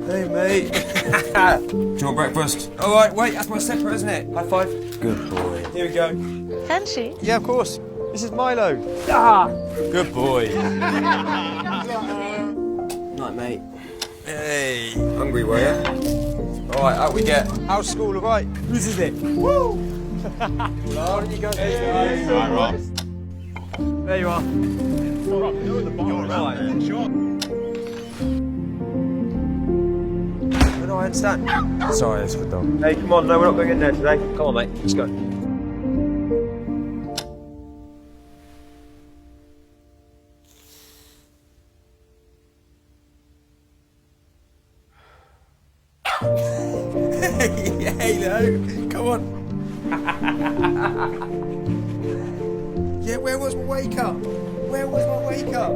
Hey, mate. Do you want breakfast? All right, wait, that's my slipper, isn't it? High five. Good boy. Here we go. Can she? Yeah, of course. This is Milo. Ah! Good boy. Night, mate. Hey. Hungry, were you? All right, out we get. How's school, all right? This is it. Woo! Why don't you go? Hey, guys. All right. There you are. You're right. No, I understand. Sorry, it's for dog. Hey, come on, no, we're not going in there today. Come on, mate, let's go. Hey, no, come on. Yeah, where was my wake up? Where was my wake up?